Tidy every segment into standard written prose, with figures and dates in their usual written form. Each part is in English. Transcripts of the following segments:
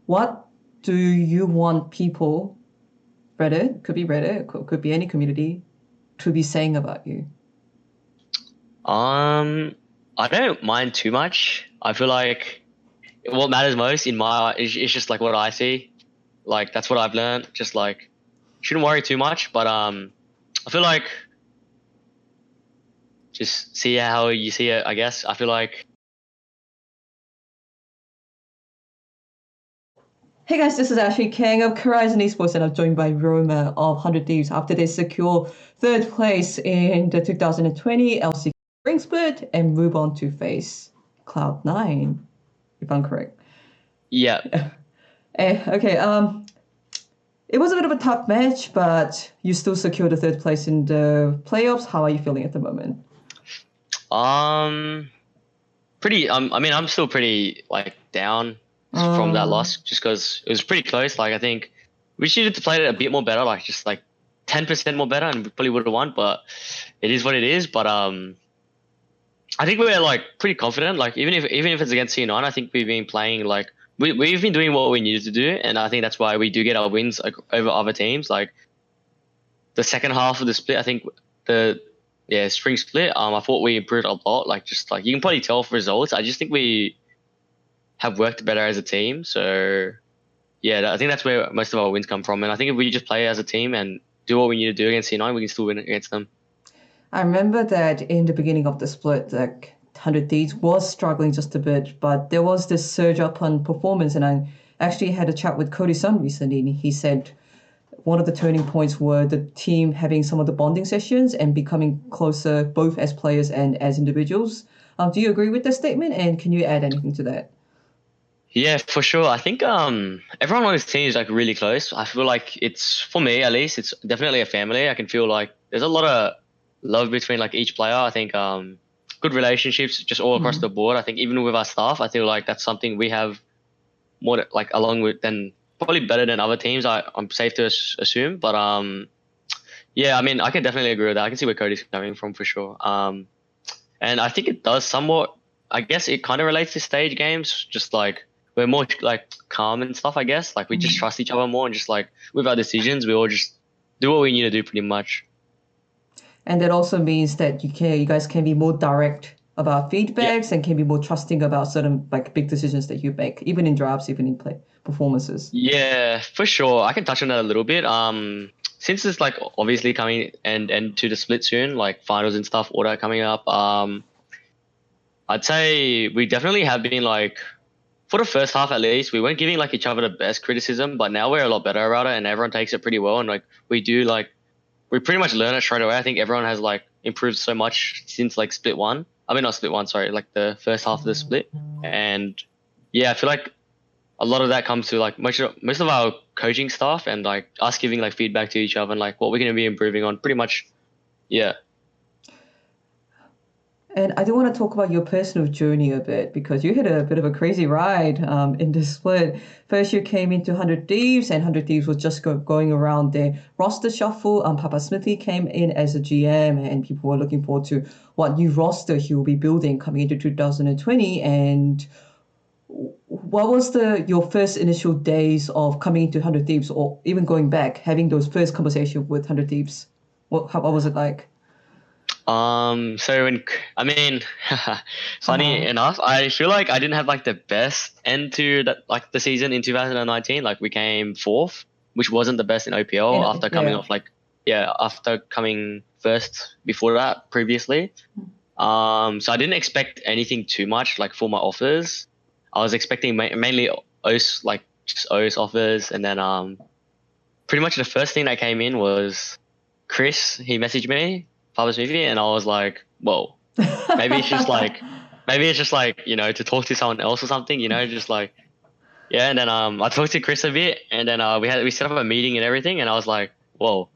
what do you want people, Reddit, could be any community, to be saying about you? Um, I don't mind too much. I feel like what matters most in my is just like what I see. Like that's what I've learned. Just like shouldn't worry too much, but I feel like just see how you see it. I guess I feel like Hey guys, this is Ashley Kang of KORIZON Esports, and I'm joined by Ryoma of 100 Thieves after they secure third place in the 2020 LCS Spring Split and move on to face Cloud9, if I'm correct. yeah. Okay, it was a bit of a tough match, but you still secured the third place in the playoffs. How are you feeling at the moment? Um, pretty. I mean, I'm still pretty like down from that Uh, loss, just because it was pretty close. Like I think we should have played it a bit more better, like just like 10% more better, and we probably would have won. But it is what it is. But I think we're like pretty confident. Like even if it's against C9, I think we've been playing like we've been doing what we needed to do, and I think that's why we do get our wins like, over other teams. Like the second half of the split, I think the spring split. I thought we improved a lot. Like just like you can probably tell for results. I just think we have worked better as a team. So yeah, I think that's where most of our wins come from. And I think if we just play as a team and do what we need to do against C9, we can still win against them. I remember that in the beginning of the split, like 100 Thieves was struggling just a bit, but there was this surge up on performance. And I actually had a chat with KORIZON recently, and he said one of the turning points were the team having some of the bonding sessions and becoming closer both as players and as individuals. Do you agree with that statement? And can you add anything to that? Yeah, for sure. I think everyone on this team is like really close. I feel like it's for me at least, it's definitely a family. I can feel like there's a lot of love between like each player. I think good relationships just all across the Mm. board. I think even with our staff, I feel like that's something we have more like along with than probably better than other teams. I'm safe to assume, but yeah, I mean I can definitely agree with that. I can see where Cody's coming from for sure. And I think it does somewhat. I guess it kind of relates to stage games. Just like we're more like calm and stuff. I guess like we just Mm. trust each other more and just like with our decisions, we all just do what we need to do pretty much. And that also means that you guys can be more direct about Yeah, feedbacks and can be more trusting about certain like big decisions that you make, even in drafts, even in play performances. yeah, for sure. I can touch on that a little bit. Since it's like obviously coming and to the split soon, like finals and stuff, all that coming up. I'd say we definitely have been like for the first half at least, we weren't giving like each other the best criticism, but now we're a lot better about it and everyone takes it pretty well and like we do like we pretty much learn it straight away. I think everyone has like improved so much since like split one. I mean not split one, sorry, like the first half of the split. And yeah, I feel like a lot of that comes to like most of our coaching stuff and like us giving like feedback to each other and like what we're gonna be improving on pretty much. Yeah. And I do want to talk about your personal journey a bit because you had a bit of a crazy ride in this split. First, you came into 100 Thieves, and 100 Thieves was just going around their roster shuffle. Papa Smithy came in as a GM, and people were looking forward to what new roster he will be building coming into 2020. And what was the your first initial days of coming into 100 Thieves, or even going back, having those first conversations with 100 Thieves? What was it like? So when I mean, funny Uh-huh. enough, I feel like I didn't have like the best end to that like the season in 2019. Like we came fourth, which wasn't the best in OPL after coming Yeah. off like yeah after coming first before that previously. So I didn't expect anything too much like for my offers. I was expecting mainly OS like just OS offers, and then pretty much the first thing that came in was Chris. He messaged me, Father's movie, and I was like, whoa, maybe it's just like maybe it's just like to talk to someone else or something, just like yeah. And then I talked to Chris a bit, and then we set up a meeting and everything, and I was like, whoa.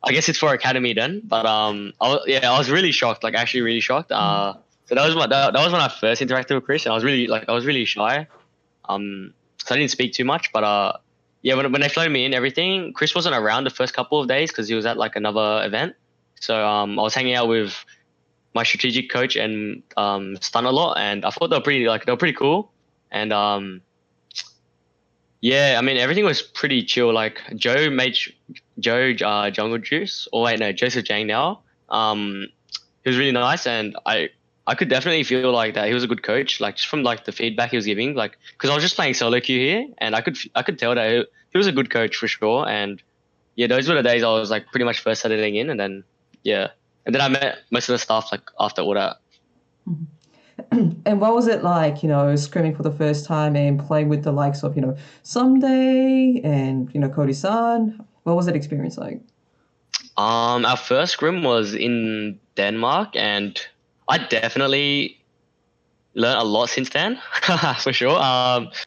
I guess it's for academy then, but I was really shocked, like actually really shocked. So that was when I first interacted with Chris, and I was really shy. So I didn't speak too much, but yeah, when they flown me in, everything, Chris wasn't around the first couple of days because he was at like another event. So I was hanging out with my strategic coach and Stun a lot, and I thought they were pretty cool. And Yeah, I mean everything was pretty chill. Like Joe Jungle Juice. Oh wait, no, Joseph Jang now. He was really nice, and I could definitely feel like that he was a good coach. Like just from like the feedback he was giving, like because I was just playing solo queue here, and I could tell that he was a good coach for sure. And yeah, those were the days I was like pretty much first settling in, and then yeah, and then I met most of the staff like after all that. And what was it like, screaming for the first time and playing with the likes of, Someday and, KORIZON? What was that experience like? Our first scrim was in Denmark, and I definitely learned a lot since then, for sure.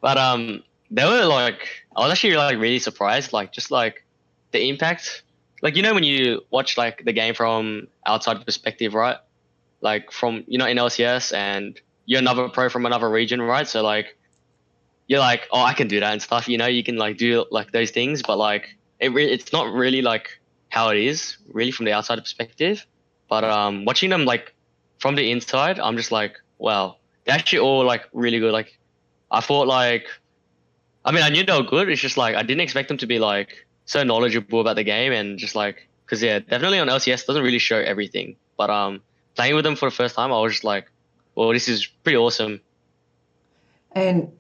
But they were like, I was actually like really surprised, like just like the impact. Like when you watch like the game from outside perspective, right? Like from in LCS, and you're another pro from another region, right? So like you're like, oh, I can do that and stuff. You can like do like those things, but like it's not really like how it is really from the outside perspective. But watching them like from the inside, I'm just like, wow, they're actually all like really good. Like I thought like, I mean, I knew they were good. It's just like I didn't expect them to be like so knowledgeable about the game, and just like because yeah, definitely on LCS doesn't really show everything. But playing with them for the first time, I was just like, well, this is pretty awesome. And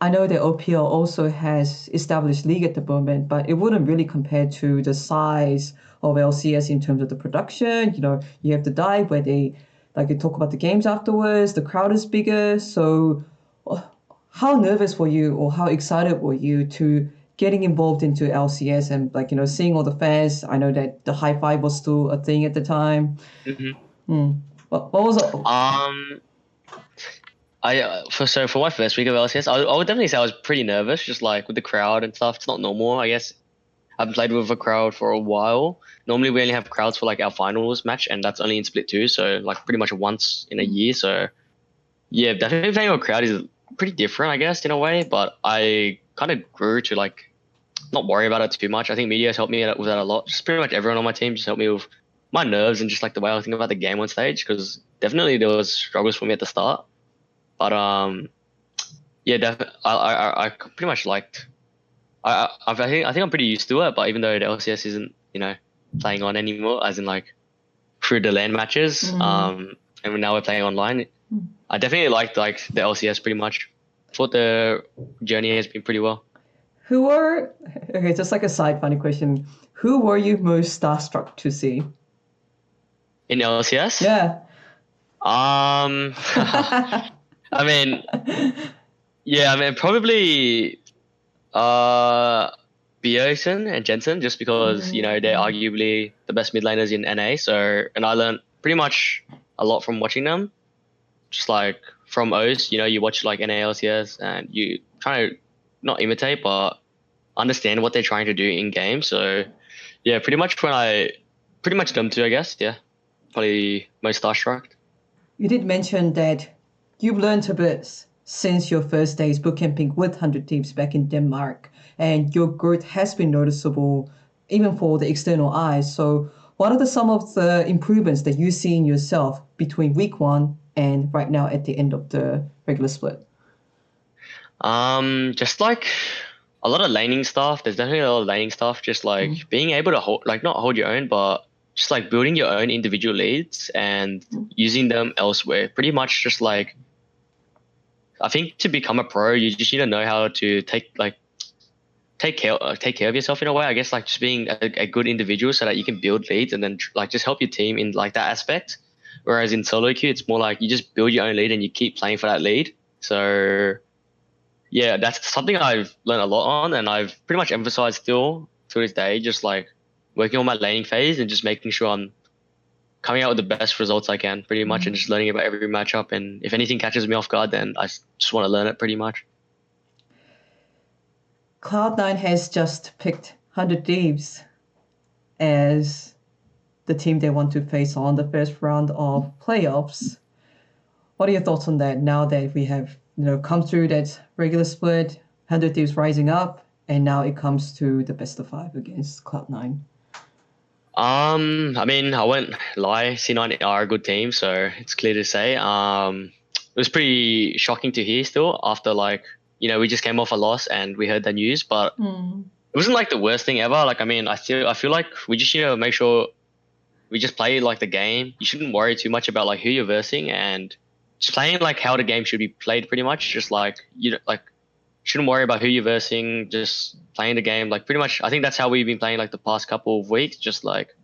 I know that OPL also has established league at the moment, but it wouldn't really compare to the size of LCS in terms of the production. You have the dive where they talk about the games afterwards. The crowd is bigger. So, uh, how nervous were you, or how excited were you to getting involved into LCS and seeing all the fans? I know that the high five was still a thing at the time. Hmm. Hmm. What was it? For my first week of LCS, I would definitely say I was pretty nervous, just like with the crowd and stuff. It's not normal, I guess. I haven't played with a crowd for a while. Normally, we only have crowds for like our finals match, and that's only in Split 2, so like pretty much once in a year. So yeah, definitely playing with a crowd is pretty different, I guess, in a way. But I kind of grew to like not worry about it too much. I think media has helped me with that a lot. Just pretty much everyone on my team just helped me with my nerves and just like the way I think about the game on stage, because definitely there was struggles for me at the start. But yeah, I pretty much liked. I think I'm pretty used to it. But even though the LCS isn't playing on anymore, as in like through the LAN matches, and now we're playing online, I definitely liked like the LCS pretty much. Thought the journey has been pretty well. Who were Okay, just like a side funny question. Who were you most starstruck to see? In LCS, Yeah. I mean, yeah, I mean probably uh Bjorsen and Jensen, just because they're arguably the best mid laners in NA. So, and I learned pretty much a lot from watching them. Just like from O's, you watch like NA LCS, and you try to not imitate but understand what they're trying to do in game. So yeah, pretty much them two, I guess. Yeah, probably most starstruck. You did mention that you've learned a bit since your first days bootcamping with 100 Teams back in Denmark, and your growth has been noticeable even for the external eyes. So, what are some of the improvements that you see in yourself between week one and right now at the end of the regular split? Just like a lot of laning stuff. There's definitely a lot of laning stuff. Just like being able to hold, like not hold your own, but just like building your own individual leads and using them elsewhere. Pretty much just like I think to become a pro, you just need to know how to take care of yourself in a way. I guess like just being a good individual so that you can build leads and then like just help your team in like that aspect. Whereas in solo queue, it's more like you just build your own lead and you keep playing for that lead. So yeah, that's something I've learned a lot on, and I've pretty much emphasized still to this day, just like working on my laning phase and just making sure I'm coming out with the best results I can, pretty much, and just learning about every matchup. And if anything catches me off guard, then I just want to learn it pretty much. Cloud9 has just picked 100 Thieves as the team they want to face on the first round of playoffs. What are your thoughts on that now that we have come through that regular split, 100 Thieves rising up, and now it comes to the best of 5 against Cloud9? I mean, I won't lie, C9 are a good team, so it's clear to say. It was pretty shocking to hear still after like we just came off a loss and we heard the news, but it wasn't like the worst thing ever. Like, I mean, I feel like we just need to make sure we just play like the game. You shouldn't worry too much about like who you're versing, and just playing like how the game should be played pretty much. Just like, shouldn't worry about who you're versing, just playing the game. Like, pretty much, I think that's how we've been playing like the past couple of weeks. Just like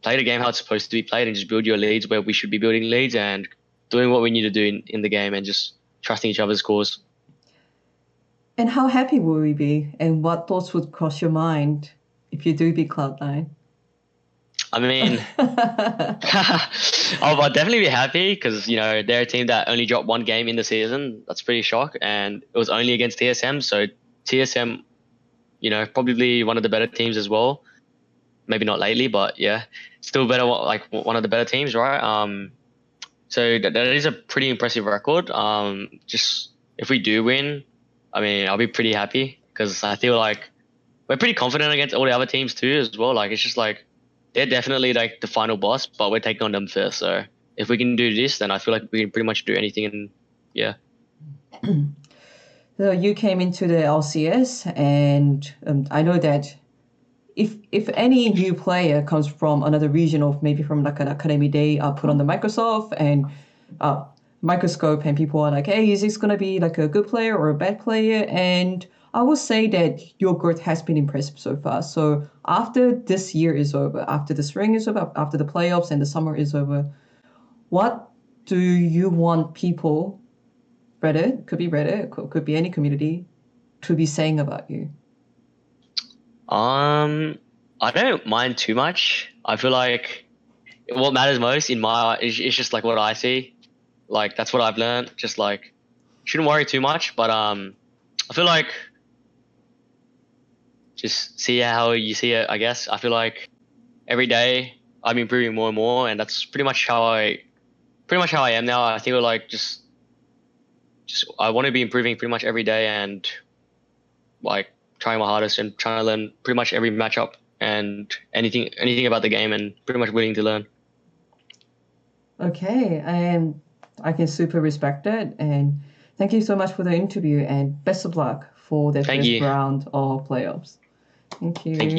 play the game how it's supposed to be played and just build your leads where we should be building leads and doing what we need to do in the game and just trusting each other's cause. And how happy will we be? And what thoughts would cross your mind if you do beat Cloud9? I mean, I'll definitely be happy because, they're a team that only dropped one game in the season. That's pretty shock. And it was only against TSM. So TSM, probably one of the better teams as well. Maybe not lately, but yeah, still better, like one of the better teams, right? So that is a pretty impressive record. Just if we do win, I mean, I'll be pretty happy because I feel like we're pretty confident against all the other teams too as well. Like, it's just like they're definitely like the final boss, but we're taking on them first. So if we can do this, then I feel like we can pretty much do anything. And yeah. So you came into the LCS, and I know that if any new player comes from another region or maybe from like an academy, they are put on the Microsoft and microscope, and people are like, hey, is this going to be like a good player or a bad player? And I will say that your growth has been impressive so far. So after this year is over, after the spring is over, after the playoffs and the summer is over, what do you want people, Reddit, could be any community, to be saying about you? I don't mind too much. I feel like what matters most in my is just like what I see. Like, that's what I've learned. Just like, shouldn't worry too much, but I feel like just see how you see it, I guess. I feel like every day I'm improving more and more, and that's pretty much how I am now. I feel like just I want to be improving pretty much every day and like trying my hardest and trying to learn pretty much every matchup and anything about the game, and pretty much willing to learn. Okay, and I can super respect it. And thank you so much for the interview, and best of luck for the Thank first you. round of playoffs. Thank you. Thank you.